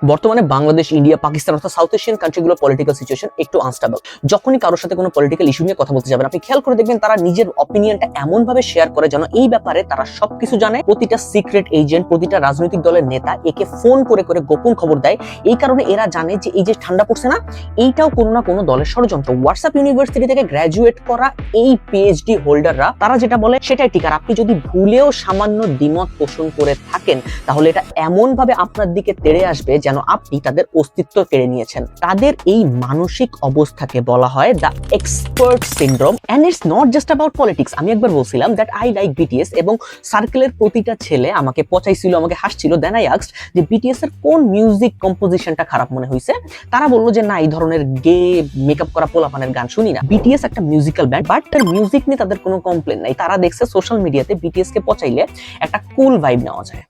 বর্তমানে বাংলাদেশ, ইন্ডিয়া, পাকিস্তান অর্থাৎ south Asian কান্ট্রিগুলোর political situation একটু আনস্টেবল। যখনই কারোর সাথে কোনো পলিটিক্যাল ইস্যু নিয়ে কথা বলতে যাবেন, আপনি খেয়াল করে দেখবেন তারা নিজের অপিনিয়নটা এমন ভাবে শেয়ার করে যেন এই ব্যাপারে তারা সবকিছু জানে। প্রতিটা সিক্রেট এজেন্ট, প্রতিটা রাজনৈতিক দলের নেতা একে ফোন করে করে গোপন খবর দেয়। এই কারণে এরা জানে যে এই যে ঠান্ডা পড়ছে না, এইটাও কোনো না কোনো দলের ষড়যন্ত্র। হোয়াটসঅ্যাপ ইউনিভার্সিটি থেকে গ্র্যাজুয়েট করা এই পিএইচডি হোল্ডাররা তারা যেটা বলে সেটাই ঠিক। আর আপনি যদি ভুলেও সামান্য দ্বিমত পোষণ করে থাকেন, তাহলে এটা এমন ভাবে আপনার দিকে তেড়ে আসবে যেন আপনি তাদের অস্তিত্ব কেড়ে নিয়েছেন। তাদের এই মানসিক অবস্থাকে বলা হয় the expert syndrome, and it's not just about politics. আমি একবার বলছিলাম দ্যাট আই লাইক বিটিএস, এবং সার্কেলের প্রতিটা ছেলে আমাকে পচাইছিল, আমাকে হাসছিল। দেন আই আস্কড যে বিটিএস এর কোন মিউজিক কম্পোজিশনটা খারাপ মনে হয়েছে। তারা বললো যে না, এই ধরনের গে মেকআপ করা পোলাপানের গান শুনি না। বিটিএস একটা মিউজিক্যাল ব্যান্ড, বাট তার মিউজিক নিয়ে তাদের কোনো কমপ্লেন নাই। তারা দেখছে সোশ্যাল মিডিয়াতে বিটিএস কে পচাইলে একটা কুল ভাইব নেওয়া যায়।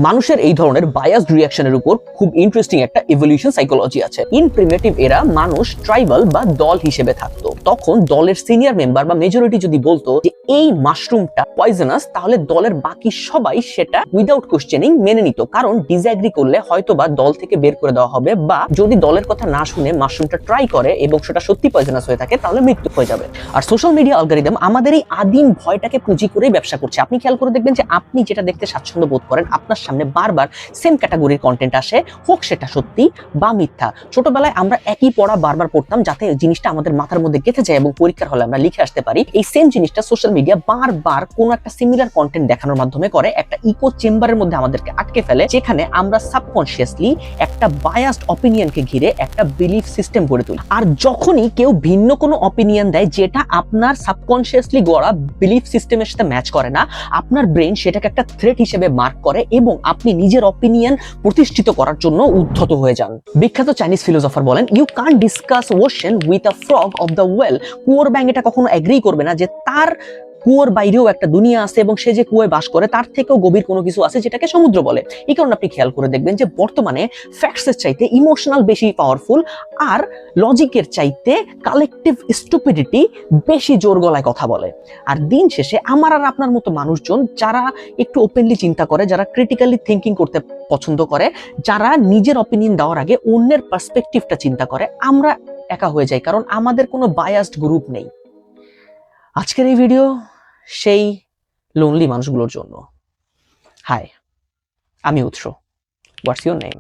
মানুষের এই ধরনের বায়াসড রিঅ্যাকশনের উপর খুব ইন্টারেস্টিং একটা ইভলিউশন সাইকোলজি আছে। ইন প্রিমিটিভ এরা মানুষ ট্রাইবাল বা দল হিসেবে থাকতো। তখন দলের সিনিয়র মেম্বার বা মেজরিটি যদি বলতো যে এই মাশরুমটা পয়জনাস, তাহলে দলের বাকি সবাই সেটা উইদাউট কোশ্চেনিং মেনে নিত, কারণ ডিসএগ্রি করলে হয়তো বা দল থেকে বের করে দেওয়া হবে, বা যদি দলের কথা না শুনে মাশরুমটা ট্রাই করে এবং সেটা সত্যি পয়জনাস হয়ে থাকে তাহলে মৃত্যু হয়ে যাবে। আর সোশ্যাল মিডিয়া অ্যালগরিদম আমাদের এই আদিম ভয়টাকে পুঁজি করেই ব্যবসা করছে। আপনি খেয়াল করে দেখবেন যে আপনি যেটা দেখতে স্বাচ্ছন্দ্য বোধ করেন, আপনার সামনে বারবার সেম ক্যাটাগরির কন্টেন্ট আসে, হোক সেটা সত্যি বা মিথ্যা। ছোটবেলায় আমরা একই পড়া বারবার পড়তাম যাতে জিনিসটা আমাদের মাথার মধ্যে গেঁথে যায় এবং পরীক্ষার হলে আমরা লিখে আসতে পারি। এই সেম জিনিসটা সোশ্যাল মিডিয়া বারবার কোন একটা সিমিলার কন্টেন্ট দেখানোর মাধ্যমে করে, একটা ইকো চেম্বারের মধ্যে আমাদেরকে আটকে ফেলে, যেখানে আমরা সাবকনসিয়াসলি একটা বায়াসড অপিনিয়নকে ঘিরে একটা বিলিফ সিস্টেম গড়ে তুলি। আর যখনই কেউ ভিন্ন কোনো অপিনিয়ন দেয় যেটা আপনার সাবকনসিয়াসলি গড়া বিলিফ সিস্টেমের সাথে ম্যাচ করে না, আপনার ব্রেন সেটাকে একটা থ্রেট হিসেবে মার্ক করে এবং আপনি নিজের অপিনিয়ন প্রতিষ্ঠিত করার জন্য উদ্ধত হয়ে যান। বিখ্যাত চাইনিজ ফিলোসফার বলেন, you can't discuss ocean with a frog of the well. কুয়োর ব্যাঙ এটা কখনো এগ্রি করবে না যে তার কুয়োর বাইরেও একটা দুনিয়া আছে এবং সে যে কুয়োয় বাস করে তার থেকেও গভীর কোনো কিছু আছে যেটাকে সমুদ্র বলে। এই কারণে আপনি খেয়াল করে দেখবেন যে বর্তমানে ফ্যাক্টসের চাইতে ইমোশনাল বেশি পাওয়ারফুল, আর লজিকের চাইতে কালেকটিভ স্টুপিডিটি বেশি জোর গলায় কথা বলে। আর দিন শেষে আমার আর আপনার মতো মানুষজন যারা একটু ওপেনলি চিন্তা করে, যারা ক্রিটিক্যালি থিঙ্কিং করতে পছন্দ করে, যারা নিজের অপিনিয়ন দেওয়ার আগে অন্যের পার্সপেক্টিভটা চিন্তা করে, আমরা একা হয়ে যাই কারণ আমাদের কোনো বায়াসড গ্রুপ নেই। আজকের এই ভিডিও সেই লোনলি মানুষগুলোর জন্য। হাই, আমি উৎস। What's your name?